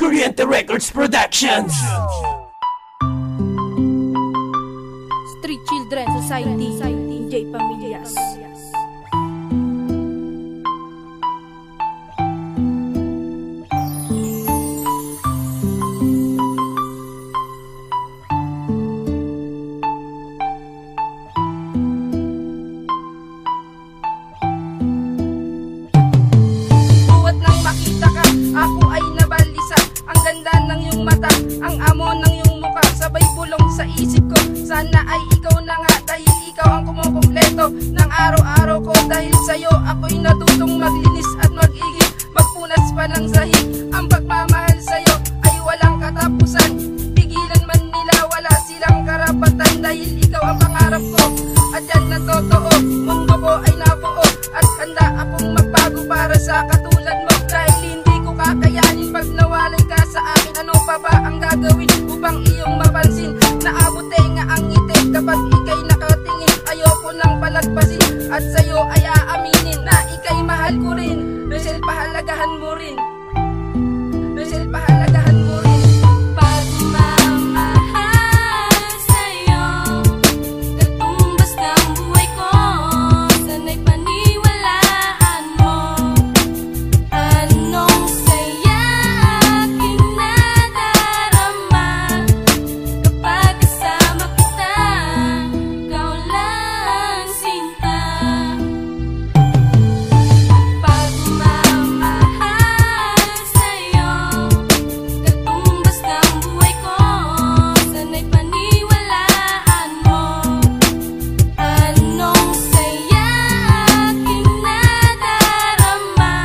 Kuryente Records Productions. Street Children Society, DJ Pamillas. Buwat nang makita ka, ako ay nabalisa. Ang ganda ng iyong mata, ang amo ng iyong mukha, sabay bulong sa isip ko. Sana ay ikaw na nga, dahil ikaw ang kumukumpleto ng araw-araw ko. Dahil sa'yo ako'y natutong maglinis at mag-igib, magpunas pa ng sahig. Ang pagmamahal sa'yo ay walang katapusan. Pigilan man nila, wala silang karapatan. Dahil ikaw ang pangarap ko, at yan na totoo. Mundo ko ay nabuo, at handa akong magbago para sa katulad mo. Dahil hindi ko kakayanin pag nawalay ka sa akin. Ano pa ba ang gagawin upang iyong mapansin? Naabot nga ang ngiti kapag ika'y nakatingin. Ayoko nang palagpasin at sa'yo ay aaminin na ika'y mahal ko rin. Rachel, pahalagahan mo rin. Rachel, pahalagahan mo rin. Pagmamahal sa'yo, katumbas ng buhay ko. Sana'y paniwalaan mo. Anong saya aking nadarama kapag kasama kita, ikaw lang sinta. Pagmamahal sa'yo, katumbas ng buhay ko. Sana'y paniwalaan mo. Anong saya aking nadarama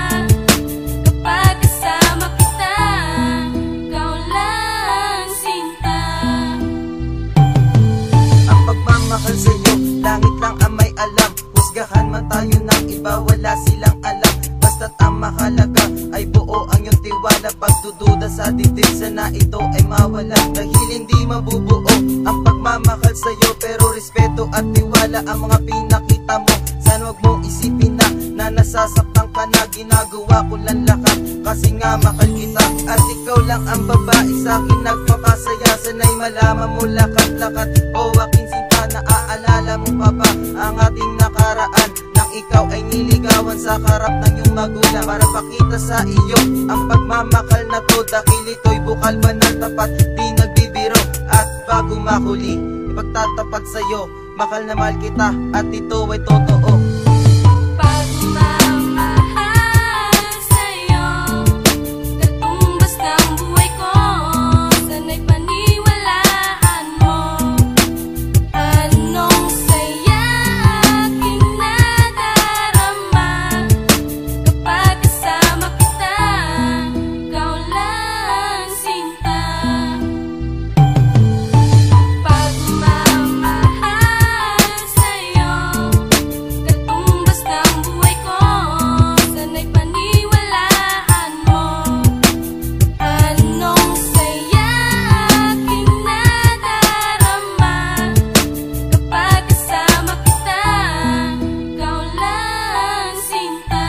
kapag kasama kita, ikaw lang sinta. Ang pagmamahal sa'yo, langit lang ang may alam. Husgahan man tayo ng iba, wala silang alam. Basta't ang mahalaga ay buo ang iyong tiwala. Pagdududa sa dibdib, sana ito ay mawala. Dahil hindi mabubuo ang pagmamahal sa'yo, pero respeto at tiwala ang mga pinakita mo. Sana wag mong isipin na nasasaktan ka na. Ginagawa ko lang lahat kasi nga mahal kita. At ikaw lang ang babae sa'kin nagpapasaya. Sana'y malaman mo lakat-lakat, o aking sinta. Naaalala mo pa ba ang ating nakaraan, nang ikaw ay niligawan sa harap ng iyong magulang? Para pakita sa iyo ang pagmamahal na to, dahil ito'y bukal ba ng tapat, di nagbibiro. At bago mahuli, ipagtatapat sa'yo, mahal na mahal kita, at ito ay totoo. Pagmamahal sa'yo, katumbas ng buhay ko. Sana'y paniwalaan mo. Anong saya aking nadarama kapag kasama kita, ikaw lang sinta. Pagmamahal sa'yo, katumbas ng buhay ko. Sana'y paniwalaan mo. Anong saya aking nadarama kapag kasama kita, ikaw lang sinta.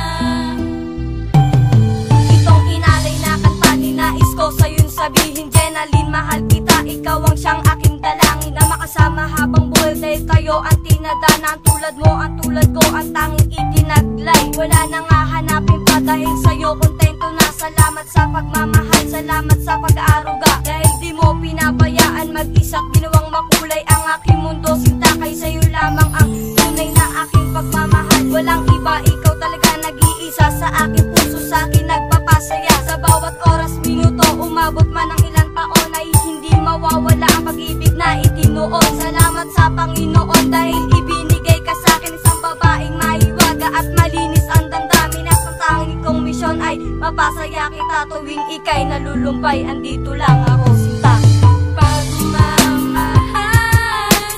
Itong inalay na kanta ni nais ko sa'yo'y sabihin, Jenalyn, mahal kita. Ikaw ang siyang aking dalangin na makasama habang buhay. Dahil kayo ang tinadana, ang tulad mo, ang tulad ko, ang tanging itinaglay. Wala na nga hanapin pa, dahil sa'yo kontento na. Salamat sa pagmamahal, salamat sa pag-aaruga. Dahil di mo pinabayaan mag-isa't ginawang makulay ang aking mundo. Sinta, kay sa'yo lamang ang tunay na aking pagmamahal. Walang iba, ikaw talaga nag-iisa sa aking puso, sa akin nagpapasaya. Sa bawat oras, minuto, umabot man ang ilang taon, ay hindi mawawala ang pag-ibig na itinuon. Salamat sa Panginoon dahil ibinigay ka sa akin isang babaeng mahiwaga at malinis ang damdamin. At ang tanging kong misyon ay mapasaya kita tuwing ika'y nalulumbay. Andito lang ako, sinta. Pagmamahal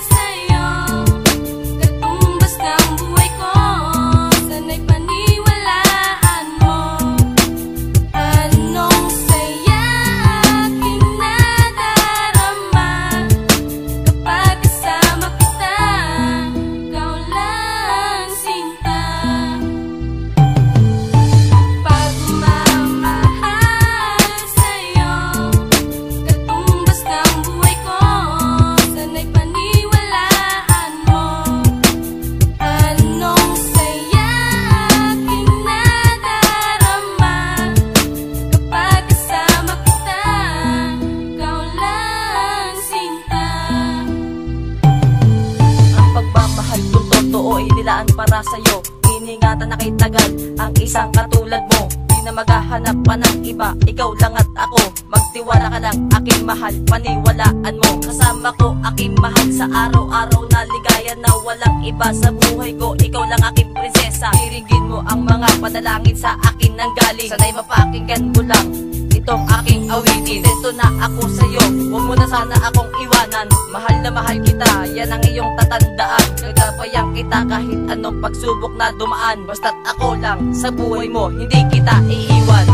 sa'yo, katumbas ng buhay ko. Sana'y paniwalaan mo. Anong saya aking nadarama kapag kasama kita, ikaw lang sinta. Pagmamahal sa'yo, bata na kay tagal ang isang katulad mo. Di na maghahanap pa ng iba, ikaw lang at ako. Magtiwala ka lang, aking mahal, paniwalaan mo. Kasama ko, aking mahal, sa araw-araw na ligaya na walang iba sa buhay ko. Ikaw lang aking prinsesa, iringgin mo ang mga panalangin sa akin nang galing. Sana'y mapakinggan mo lang itong aking awitin. Dito na ako sa'yo, huwag mo na sana akong iwanan. Mahal na mahal kita, yan ang iyong tatandaan. Gagabayan kita kahit anong pagsubok na dumaan. Basta't ako lang sa buhay mo, hindi kita iiwan.